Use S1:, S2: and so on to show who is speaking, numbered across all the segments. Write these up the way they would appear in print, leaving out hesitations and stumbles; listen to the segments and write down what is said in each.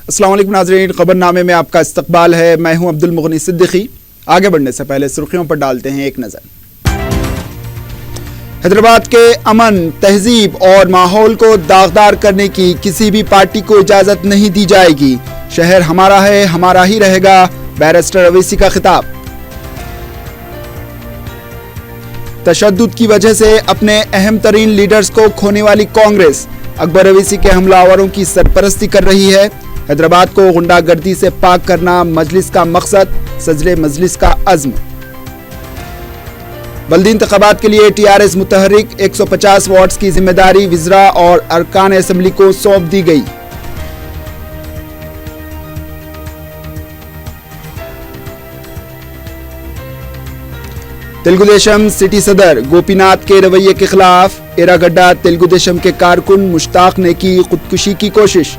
S1: السلام علیکم ناظرین، خبر نامے میں آپ کا استقبال ہے۔ میں ہوں عبدالمغنی صدیقی۔ آگے بڑھنے سے پہلے سرخیوں پر ڈالتے ہیں ایک نظر۔ حیدرآباد کے امن، تہذیب اور ماحول کو داغدار کرنے کی کسی بھی پارٹی کو اجازت نہیں دی جائے گی۔ شہر ہمارا ہے، ہمارا ہی رہے گا، بیرسٹر اویسی کا خطاب۔ تشدد کی وجہ سے اپنے اہم ترین لیڈرز کو کھونے والی کانگریس اکبر اویسی کے حملہ آوروں کی سرپرستی کر رہی ہے۔ حیدرآباد کو غنڈہ گردی سے پاک کرنا مجلس کا مقصد، صدر مجلس کا عزم۔ بلدی انتخابات کے لیے TRS متحرک 150 وارڈز کی ذمہ داری وزراء اور ارکان اسمبلی کو سونپ دی گئی۔ تلگو دیشم سٹی صدر گوپی ناتھ کے رویے کے خلاف ایراگڈا تلگو دیشم کے کارکن مشتاق نے کی خودکشی کی کوشش۔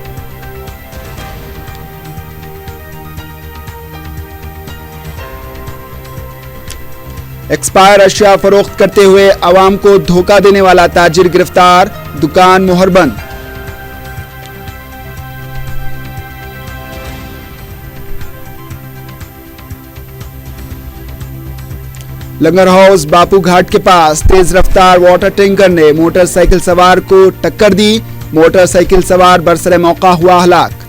S1: ایکسپائر اشیاء فروخت کرتے ہوئے عوام کو دھوکہ دینے والا تاجر گرفتار، دکان مہر بند۔ لنگر ہاؤس باپو گھاٹ کے پاس تیز رفتار واٹر ٹینکر نے موٹر سائیکل سوار کو ٹکر دی، موٹر سائیکل سوار برسر موقع ہوا ہلاک۔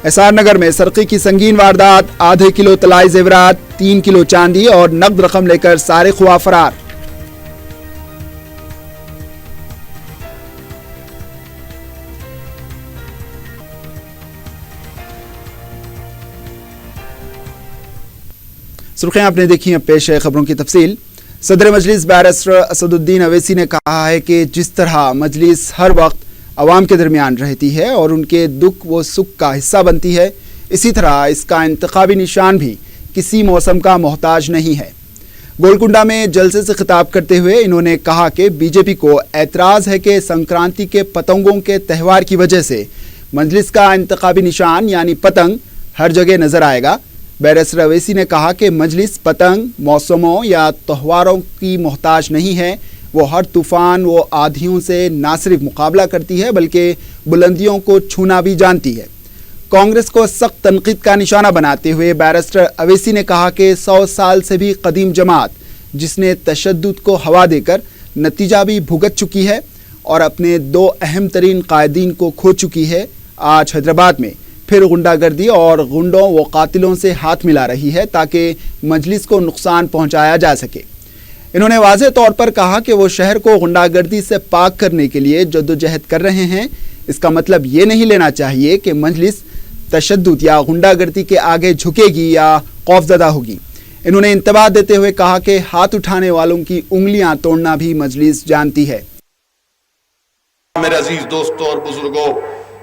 S1: ایسار نگر میں سرقے کی سنگین واردات، آدھے کلو طلائی زیورات، 3 کلو چاندی اور نقد رقم لے کر سارق ہوا فرار۔ سرخیاں آپ نے دیکھی ہیں، پیش ہے خبروں کی تفصیل۔ صدر مجلس بیرسٹر اسد الدین اویسی نے کہا ہے کہ جس طرح مجلس ہر وقت عوام کے درمیان رہتی ہے اور ان کے دکھ و سکھ کا حصہ بنتی ہے، اسی طرح اس کا انتخابی نشان بھی کسی موسم کا محتاج نہیں ہے۔ گولکنڈا میں جلسے سے خطاب کرتے ہوئے انہوں نے کہا کہ BJP کو اعتراض ہے کہ سنکرانتی کے پتنگوں کے تہوار کی وجہ سے مجلس کا انتخابی نشان یعنی پتنگ ہر جگہ نظر آئے گا۔ بیرسٹر اویسی نے کہا کہ مجلس پتنگ، موسموں یا تہواروں کی محتاج نہیں ہے، وہ ہر طوفان و آندھیوں سے نہ صرف مقابلہ کرتی ہے بلکہ بلندیوں کو چھونا بھی جانتی ہے۔ کانگریس کو سخت تنقید کا نشانہ بناتے ہوئے بیرسٹر اویسی نے کہا کہ 100 سال سے بھی قدیم جماعت جس نے تشدد کو ہوا دے کر نتیجہ بھی بھگت چکی ہے اور اپنے 2 اہم ترین قائدین کو کھو چکی ہے، آج حیدرآباد میں پھر غنڈہ گردی اور غنڈوں و قاتلوں سے ہاتھ ملا رہی ہے تاکہ مجلس کو نقصان پہنچایا جا سکے۔ انہوں نے واضح طور پر کہا کہ وہ شہر کو غنڈہ گردی سے پاک کرنے کے لیے جدوجہد کر رہے ہیں۔ اس کا مطلب یہ نہیں لینا چاہیے کہ مجلس تشدد یا غنڈہ گردی کے آگے جھکے گی یا خوفزدہ ہوگی۔ انہوں نے انتباہ دیتے ہوئے کہا کہ ہاتھ اٹھانے والوں کی انگلیاں توڑنا بھی مجلس جانتی ہے۔
S2: میرے عزیز دوستوں اور بزرگوں،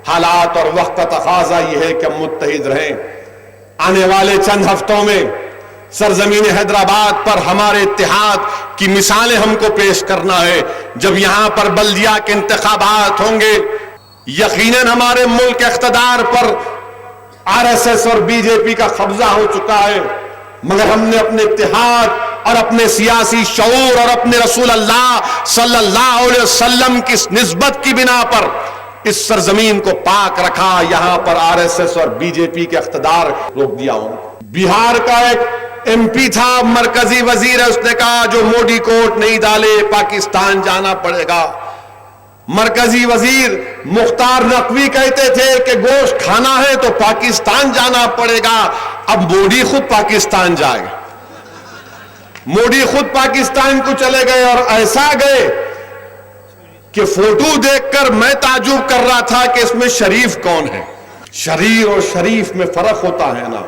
S2: حالات اور وقت کا تقاضا یہ ہے کہ ہم متحد رہیں۔ آنے والے چند ہفتوں میں سرزمین حیدرآباد پر ہمارے اتحاد کی مثالیں ہم کو پیش کرنا ہے۔ جب یہاں پر بلدیہ کے انتخابات ہوں گے، یقیناً ہمارے ملک اقتدار پر RSS اور BJP کا قبضہ ہو چکا ہے، مگر ہم نے اپنے اتحاد اور اپنے سیاسی شعور اور اپنے رسول اللہ صلی اللہ علیہ وسلم کی نسبت کی بنا پر اس سرزمین کو پاک رکھا۔ یہاں پر RSS اور BJP کے اقتدار روک دیا ہوں۔ بہار کا ایک MP تھا، مرکزی وزیر ہے، اس نے کہا جو موڈی کوٹ نہیں ڈالے پاکستان جانا پڑے گا۔ مرکزی وزیر مختار نقوی کہتے تھے کہ گوشت کھانا ہے تو پاکستان جانا پڑے گا۔ اب موڈی خود پاکستان جائے، موڈی خود پاکستان کو چلے گئے اور ایسا گئے کہ فوٹو دیکھ کر میں تعجب کر رہا تھا کہ اس میں شریف کون ہے۔ شریر اور شریف میں فرق ہوتا ہے نا۔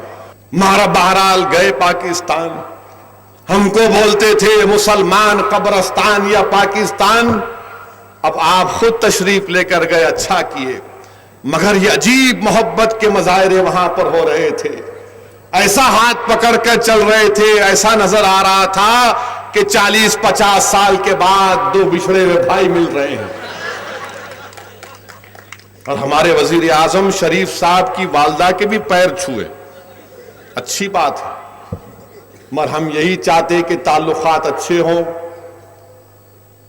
S2: مہارا بہرحال گئے پاکستان، ہم کو بولتے تھے مسلمان قبرستان یا پاکستان، اب آپ خود تشریف لے کر گئے، اچھا کیے، مگر یہ عجیب محبت کے مظاہرے وہاں پر ہو رہے تھے، ایسا ہاتھ پکڑ کر چل رہے تھے، ایسا نظر آ رہا تھا کہ 40-50 سال کے بعد 2 بچھڑے ہوئے بھائی مل رہے ہیں۔ اور ہمارے وزیر اعظم شریف صاحب کی والدہ کے بھی پیر چھوئے، اچھی بات ہے، مگر ہم یہی چاہتے کہ تعلقات اچھے ہوں،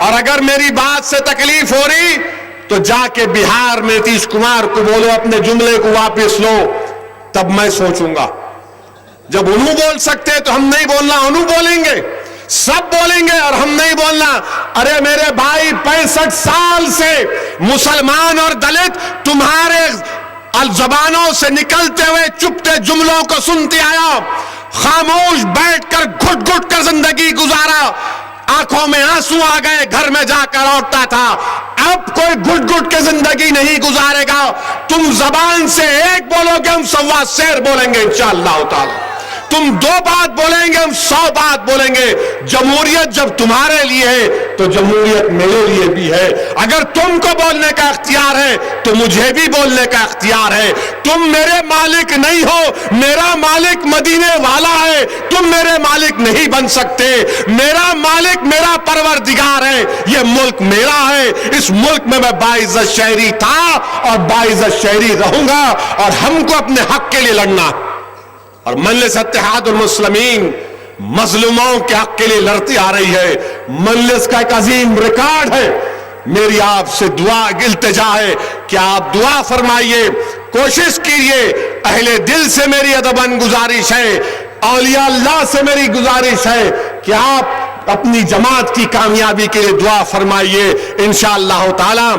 S2: اور اگر میری بات سے تکلیف ہو رہی تو جا کے بہار میں نتیش کمار کو بولو اپنے جملے کو واپس لو، تب میں سوچوں گا۔ جب انہوں بول سکتے تو ہم نہیں بولنا، انہوں بولیں گے، سب بولیں گے اور ہم نہیں بولنا۔ ارے میرے بھائی 65 سال سے مسلمان اور دلت تمہارے زبانوں سے نکلتے ہوئے چپتے جملوں کو سنتے آیا، خاموش بیٹھ کر گھٹ گھٹ کر زندگی گزارا، آنکھوں میں آنسو آ گئے، گھر میں جا کر روتا تھا۔ اب کوئی گھٹ گھٹ کے زندگی نہیں گزارے گا، تم زبان سے ایک بولو گے، ہم 125 شعر بولیں گے انشاءاللہ تعالی، تم 2 بات بولیں گے، ہم 100 بات بولیں گے۔ جمہوریت جب تمہارے لیے ہے تو جمہوریت میرے لیے بھی ہے۔ اگر تم کو بولنے کا اختیار ہے تو مجھے بھی بولنے کا اختیار ہے۔ تم میرے مالک نہیں ہو، میرا مالک مدینے والا ہے، تم میرے مالک نہیں بن سکتے۔ میرا مالک میرا پروردگار ہے، یہ ملک میرا ہے، اس ملک میں میں باعزت شہری تھا اور باعزت شہری رہوں گا، اور ہم کو اپنے حق کے لیے لڑنا۔ اور مجلس اتحاد المسلمین مظلوموں کے حق کے لیے لڑتی آ رہی ہے۔ مجلس کا ایک عظیم ریکارڈ ہے۔ میری آپ سے دعا التجا ہے کہ آپ دعا فرمائیے، کوشش کیجیے، اہل دل سے میری ادباً گزارش ہے، اولیاء اللہ سے میری گزارش ہے کہ آپ اپنی جماعت کی کامیابی کے لیے دعا فرمائیے۔ انشاءاللہ تعالی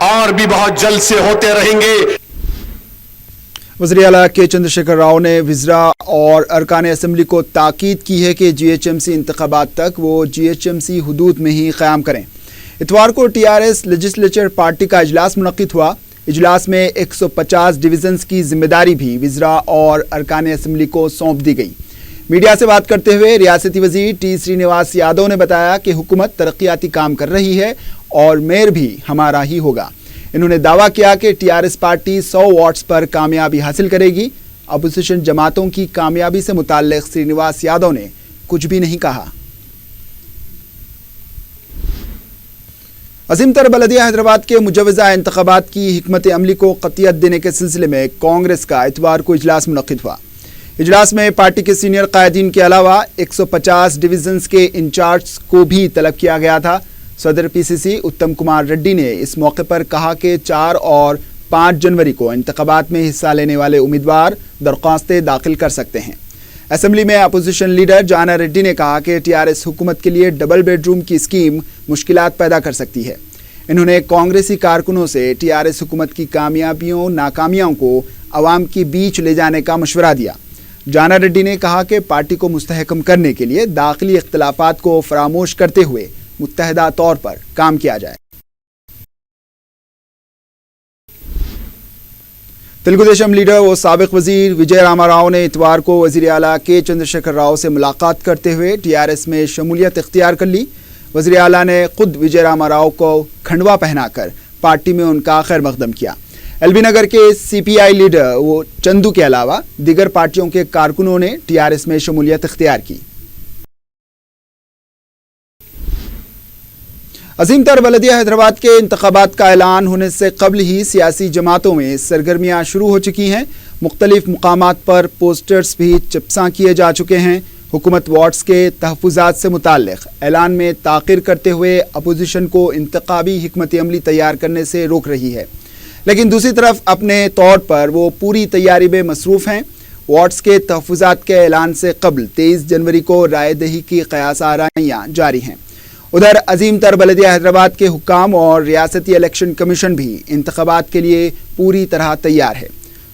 S2: اور بھی بہت جلد سے ہوتے رہیں گے۔
S1: وزیر اعلیٰ کے چندر شیکھر راؤ نے وزراء اور ارکان اسمبلی کو تاکید کی ہے کہ جی ایچ ایم سی انتخابات تک وہ جی ایچ ایم سی حدود میں ہی قیام کریں۔ اتوار کو T R S legislature party کا اجلاس منعقد ہوا۔ اجلاس میں 150 ڈویژنز کی ذمہ داری بھی وزراء اور ارکان اسمبلی کو سونپ دی گئی۔ میڈیا سے بات کرتے ہوئے ریاستی وزیر ٹی سرینواس یادو نے بتایا کہ حکومت ترقیاتی کام کر رہی ہے اور میئر بھی ہمارا ہی ہوگا۔ انہوں نے دعویٰ کیا کہ ٹی آر ایس پارٹی 100 واٹس پر کامیابی حاصل کرے گی۔ اپوزیشن جماعتوں کی کامیابی سے متعلق سرینواس یادو نے کچھ بھی نہیں کہا۔ عظیم تر بلدیہ حیدرآباد کے مجوزہ انتخابات کی حکمت عملی کو قطعیت دینے کے سلسلے میں کانگریس کا اتوار کو اجلاس منعقد ہوا۔ اجلاس میں پارٹی کے سینئر قائدین کے علاوہ 150 ڈویژنز کے انچارج کو بھی طلب کیا گیا تھا۔ صدر پی سی سی اتم کمار ریڈی نے اس موقع پر کہا کہ 4 اور 5 جنوری کو انتخابات میں حصہ لینے والے امیدوار درخواستیں داخل کر سکتے ہیں۔ اسمبلی میں اپوزیشن لیڈر جانا ریڈی نے کہا کہ ٹی آر ایس حکومت کے لیے ڈبل بیڈ روم کی اسکیم مشکلات پیدا کر سکتی ہے۔ انہوں نے کانگریسی کارکنوں سے ٹی آر ایس حکومت کی کامیابیوں ناکامیوں کو عوام کے بیچ لے جانے کا مشورہ دیا۔ جانا ریڈی نے کہا کہ پارٹی کو مستحکم کرنے کے لیے داخلی اختلافات کو فراموش کرتے ہوئے متحدہ طور پر کام کیا جائے۔ تلگو دیشم لیڈر و سابق وزیر وجے راما راؤ نے اتوار کو وزیر اعلیٰ کے چندر شیکھر راؤ سے ملاقات کرتے ہوئے ٹی آر ایس میں شمولیت اختیار کر لی۔ وزیر اعلیٰ نے خود وجے راما راؤ کو کھنڈوا پہنا کر پارٹی میں ان کا خیر مقدم کیا۔ ایل بی نگر کے سی پی آئی لیڈر و چندو کے علاوہ دیگر پارٹیوں کے کارکنوں نے ٹی آر ایس میں شمولیت اختیار کی۔ عظیم تر بلدیہ حیدرآباد کے انتخابات کا اعلان ہونے سے قبل ہی سیاسی جماعتوں میں سرگرمیاں شروع ہو چکی ہیں۔ مختلف مقامات پر پوسٹرز بھی چپساں کیے جا چکے ہیں۔ حکومت واٹس کے تحفظات سے متعلق اعلان میں تاخیر کرتے ہوئے اپوزیشن کو انتخابی حکمت عملی تیار کرنے سے روک رہی ہے، لیکن دوسری طرف اپنے طور پر وہ پوری تیاری میں مصروف ہیں۔ واٹس کے تحفظات کے اعلان سے قبل 23 جنوری کو رائے دہی کی قیاس آرائیاں جاری ہیں۔ ادھر عظیم تر بلدیہ حیدرآباد کے حکام اور ریاستی الیکشن کمیشن بھی انتخابات کے لیے پوری طرح تیار ہے۔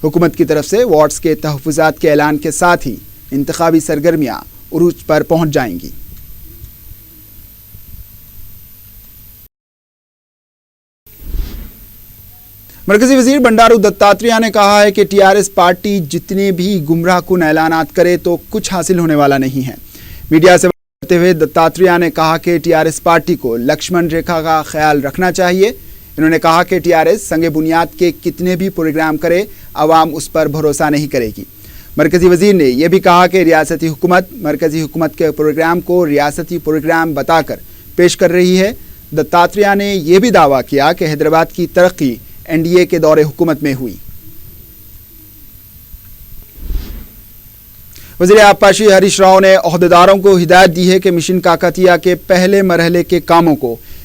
S1: حکومت کی طرف سے واٹس کے تحفظات کے اعلان کے ساتھ ہی انتخابی سرگرمیاں عروج پر پہنچ جائیں گی۔ مرکزی وزیر بنڈارو دتاتریہ نے کہا ہے کہ ٹی آر ایس پارٹی جتنے بھی گمراہ کن اعلانات کرے تو کچھ حاصل ہونے والا نہیں ہے۔ میڈیا سے بات کرتے ہوئے دتاتریہ نے کہا کہ ٹی آر ایس پارٹی کو لکشمن ریکھا کا خیال رکھنا چاہیے۔ انہوں نے کہا کہ ٹی آر ایس سنگ بنیاد کے کتنے بھی پروگرام کرے عوام اس پر بھروسہ نہیں کرے گی۔ مرکزی وزیر نے یہ بھی کہا کہ ریاستی حکومت مرکزی حکومت کے پروگرام کو ریاستی پروگرام بتا کر پیش کر رہی ہے۔ دتاتریہ نے یہ بھی دعویٰ کیا کہ حیدرآباد کی ترقی این ڈی اے کے دور حکومت میں ہوئی۔ وزیر آبپاشی ہریش راؤ نے عہدیداروں کو ہدایت دی ہے کہ مشن کاکتیہ کے پہلے مرحلے کے کاموں کو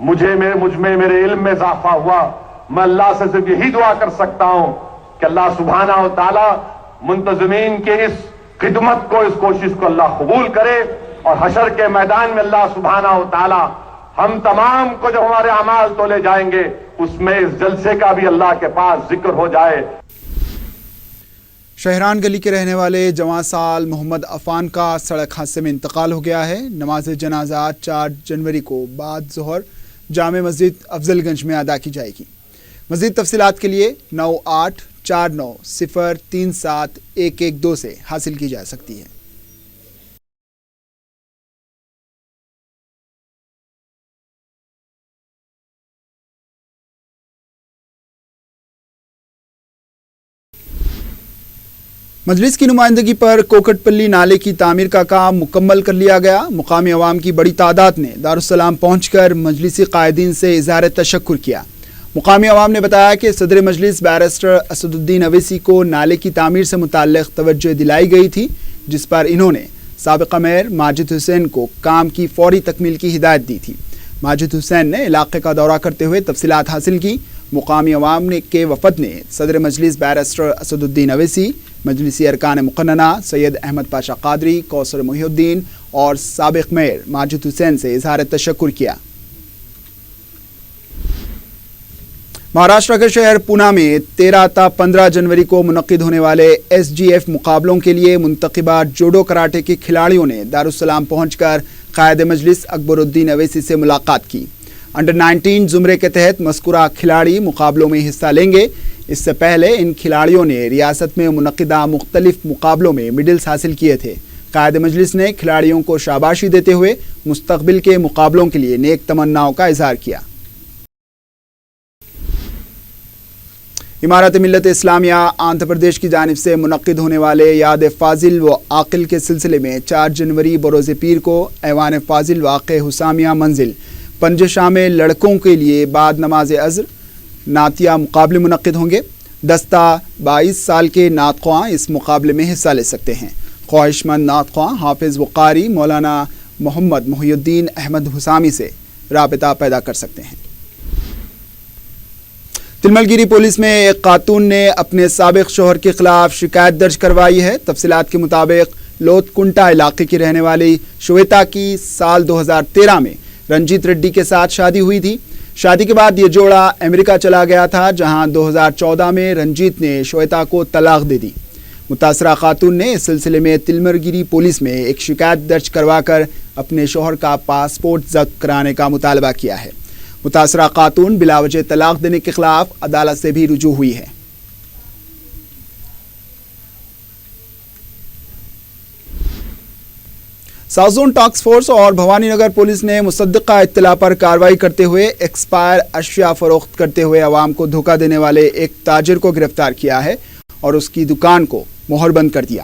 S2: مجھ میں میرے علم میں اضافہ ہوا. میں اللہ سے صرف یہی دعا کر سکتا ہوں کہ اللہ سبحانہ و تعالی منتظمین کے اس خدمت کو, اس کوشش کو اللہ قبول کرے, اور حشر کے میدان میں اللہ سبحانہ و تعالی ہم تمام کو جب ہمارے اعمال تولے جائیں گے اس میں اس جلسے کا بھی اللہ کے پاس ذکر ہو جائے.
S1: شہران گلی کے رہنے والے جواں سال محمد عفان کا سڑک حادثے میں انتقال ہو گیا ہے. نماز جنازہ 4 جنوری کو بعد ظہر جامع مسجد افضل گنج میں ادا کی جائے گی. مزید تفصیلات کے لیے 9849037112 سے حاصل کی جا سکتی ہے. مجلس کی نمائندگی پر کوکٹ پلی نالے کی تعمیر کا کام مکمل کر لیا گیا. مقامی عوام کی بڑی تعداد نے دارالسلام پہنچ کر مجلسی قائدین سے اظہار تشکر کیا. مقامی عوام نے بتایا کہ صدر مجلس بیرسٹر اسد الدین اویسی کو نالے کی تعمیر سے متعلق توجہ دلائی گئی تھی, جس پر انہوں نے سابقہ میئر ماجد حسین کو کام کی فوری تکمیل کی ہدایت دی تھی. ماجد حسین نے علاقے کا دورہ کرتے ہوئے تفصیلات حاصل کی. مقامی عوام کے وفد نے صدر مجلس بیرسٹر اسد الدین اویسی, مجلسی ارکان مقننہ سید احمد پاشا قادری, کوثر محی الدین اور سابق میئر ماجد حسین سے اظہار تشکر کیا. مہاراشٹر کے شہر پونا میں 13 تا 15 جنوری کو منعقد ہونے والے SGF مقابلوں کے لیے منتخبہ جوڈو کراٹے کے کھلاڑیوں نے دارالسلام پہنچ کر قائد مجلس اکبر الدین اویسی سے ملاقات کی. انڈر 19 زمرے کے تحت مذکورہ کھلاڑی مقابلوں میں حصہ لیں گے. اس سے پہلے ان کھلاڑیوں نے ریاست میں منعقدہ مختلف مقابلوں میں میڈلز حاصل کیے تھے. قائد مجلس نے کھلاڑیوں کو شاباشی دیتے ہوئے مستقبل کے مقابلوں کے لیے نیک تمناؤں کا اظہار کیا. امارت ملت اسلامیہ آندھرا پردیش کی جانب سے منعقد ہونے والے یاد فاضل و عاقل کے سلسلے میں 4 جنوری بروز پیر کو ایوان فاضل واقع حسامیہ منزل پنجشاہ میں لڑکوں کے لیے بعد نماز عصر نعتیہ مقابلے منعقد ہوں گے. 10 تا 22 سال کے نعت خواں اس مقابلے میں حصہ لے سکتے ہیں. خواہش مند نعت خواں حافظ وقاری مولانا محمد محی الدین احمد حسامی سے رابطہ پیدا کر سکتے ہیں. تلمل گیری پولیس میں ایک خاتون نے اپنے سابق شوہر کے خلاف شکایت درج کروائی ہے. تفصیلات کے مطابق لوت کنٹا علاقے کی رہنے والی شویتا کی سال 2013 میں رنجیت ریڈی کے ساتھ شادی ہوئی تھی. شادی کے بعد یہ جوڑا امریکہ چلا گیا تھا, جہاں 2014 میں رنجیت نے شویتا کو طلاق دے دی. متاثرہ خاتون نے اس سلسلے میں تلمل گیری پولیس میں ایک شکایت درج کروا کر اپنے شوہر کا پاسپورٹ ضبط کرانے کا مطالبہ کیا ہے. متاثرہ خاتون بلا وجہ طلاق دینے کے خلاف عدالت سے بھی رجوع ہوئی ہے. ساؤتھ زون ٹاسک فورس اور بھوانی نگر پولیس نے مصدقہ اطلاع پر کارروائی کرتے ہوئے ایکسپائر اشیاء فروخت کرتے ہوئے عوام کو دھوکہ دینے والے ایک تاجر کو گرفتار کیا ہے اور اس کی دکان کو مہر بند کر دیا.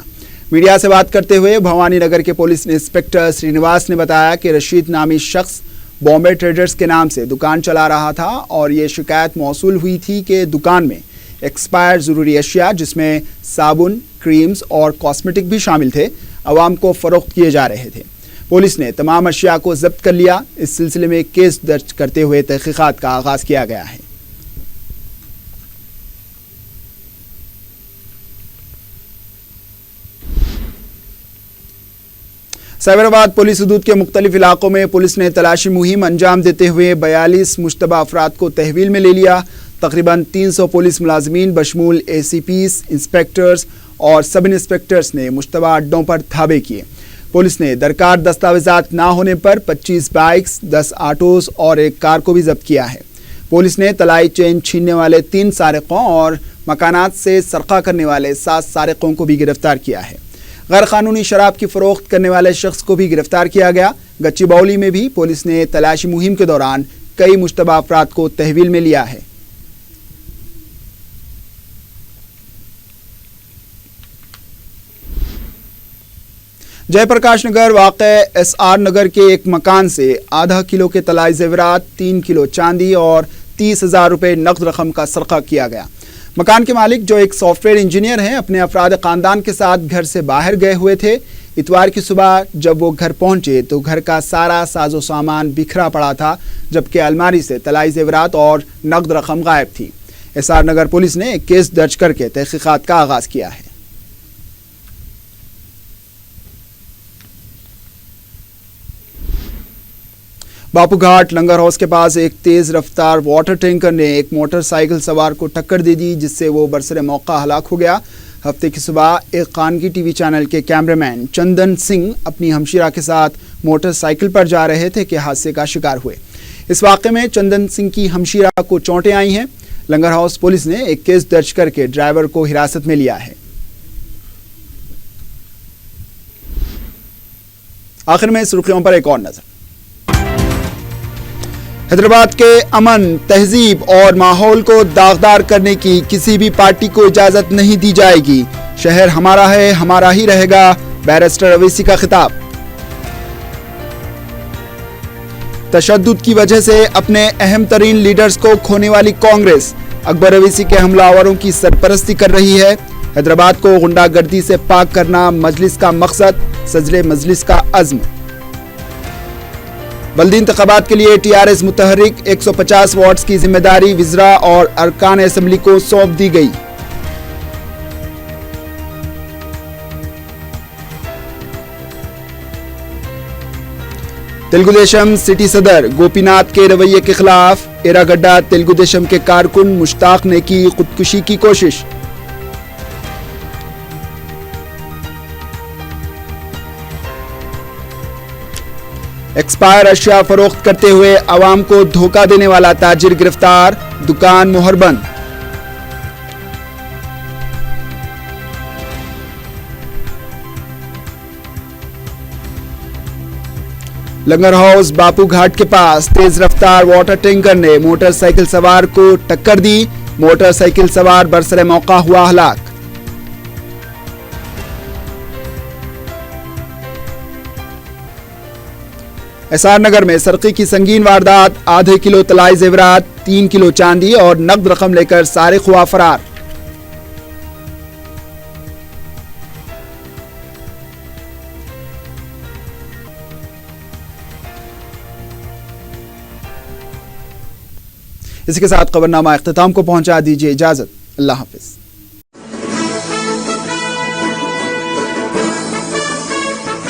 S1: میڈیا سے بات کرتے ہوئے بھوانی نگر کے پولیس انسپکٹر سرینواس نے بتایا کہ رشید نامی شخص بامبے ٹریڈرز کے نام سے دکان چلا رہا تھا اور یہ شکایت موصول ہوئی تھی کہ دکان میں ایکسپائر ضروری اشیاء جس میں صابن, کریمز اور کاسمیٹک بھی شامل تھے عوام کو فروخت کیے جا رہے تھے. پولیس نے تمام اشیاء کو ضبط کر لیا. اس سلسلے میں کیس درج کرتے ہوئے تحقیقات کا آغاز کیا گیا ہے. سائبر آباد پولیس حدود کے مختلف علاقوں میں پولیس نے تلاشی مہم انجام دیتے ہوئے 42 مشتبہ افراد کو تحویل میں لے لیا. تقریباً 300 پولیس ملازمین بشمول ACPs, انسپیکٹرز اور سب انسپیکٹرز نے مشتبہ اڈوں پر دھاوے کیے. پولیس نے درکار دستاویزات نہ ہونے پر 25 بائکس, 10 آٹوز اور ایک کار کو بھی ضبط کیا ہے. پولیس نے طلائی چین چھیننے والے 3 سارقوں اور مکانات سے سرقہ کرنے والے 7 سارقوں کو بھی گرفتار کیا ہے. غیر قانونی شراب کی فروخت کرنے والے شخص کو بھی گرفتار کیا گیا. گچی باؤلی میں بھی پولیس نے تلاشی مہم کے دوران کئی مشتبہ افراد کو تحویل میں لیا ہے. جے پرکاش نگر واقع SR نگر کے ایک مکان سے ½ کلو کے طلائی زیورات, 3 کلو چاندی اور 30,000 روپے نقد رقم کا سرقہ کیا گیا. مکان کے مالک جو ایک سافٹ ویئر انجینئر ہیں اپنے افراد خاندان کے ساتھ گھر سے باہر گئے ہوئے تھے. اتوار کی صبح جب وہ گھر پہنچے تو گھر کا سارا ساز و سامان بکھرا پڑا تھا، جبکہ الماری سے طلائی زیورات اور نقد رقم غائب تھی۔ ایسار نگر پولیس نے ایک کیس درج کر کے تحقیقات کا آغاز کیا ہے۔ باپو گھاٹ لنگر ہاؤس کے پاس ایک تیز رفتار واٹر ٹینکر نے ایک موٹر سائیکل سوار کو ٹکر دے دی، جس سے وہ برسر موقع ہلاک ہو گیا۔ ہفتے کی صبح ایک خانگی ٹی وی چینل کے کیمرہ مین چندن سنگھ اپنی ہمشیرہ کے ساتھ موٹر سائیکل پر جا رہے تھے کہ حادثے کا شکار ہوئے۔ اس واقعے میں چندن سنگھ کی ہمشیرہ کو چوٹیں آئی ہیں۔ لنگر ہاؤس پولیس نے ایک کیس درج کر کے ڈرائیور کو حراست میں لیا ہے۔ آخر میں سرخیوں پر ایک اور نظر۔ حیدرآباد کے امن، تہذیب اور ماحول کو داغدار کرنے کی کسی بھی پارٹی کو اجازت نہیں دی جائے گی۔ شہر ہمارا ہے، ہمارا ہی رہے گا، بیرسٹر اویسی کا خطاب۔ تشدد کی وجہ سے اپنے اہم ترین لیڈرز کو کھونے والی کانگریس اکبر اویسی کے حملہ آوروں کی سرپرستی کر رہی ہے۔ حیدرآباد کو غنڈہ گردی سے پاک کرنا مجلس کا مقصد، صدر مجلس کا عزم۔ بلدی انتخابات کے لیے ٹی آر ایس متحرک 150 وارڈز کی ذمہ داری وزراء اور ارکان اسمبلی کو سونپ دی گئی۔ تلگو دیشم سٹی صدر گوپی ناتھ کے رویے کے خلاف ایراگڈا تلگو دیشم کے کارکن مشتاق نے کی خودکشی کی کوشش۔ ایکسپائر اشیاء فروخت کرتے ہوئے عوام کو دھوکہ دینے والا تاجر گرفتار، دکان مہر بند۔ لنگر ہاؤس باپو گھاٹ کے پاس تیز رفتار واٹر ٹینکر نے موٹر سائیکل سوار کو ٹکر دی، موٹر سائیکل سوار برسر موقع ہوا ہلاک۔ ایسار نگر میں سرقے کی سنگین واردات، آدھے کلو طلائی زیورات، 3 کلو چاندی اور نقد رقم لے کر سارق ہوا فرار۔ اسی کے ساتھ خبرنامہ اختتام کو پہنچا، دیجیے اجازت، اللہ حافظ۔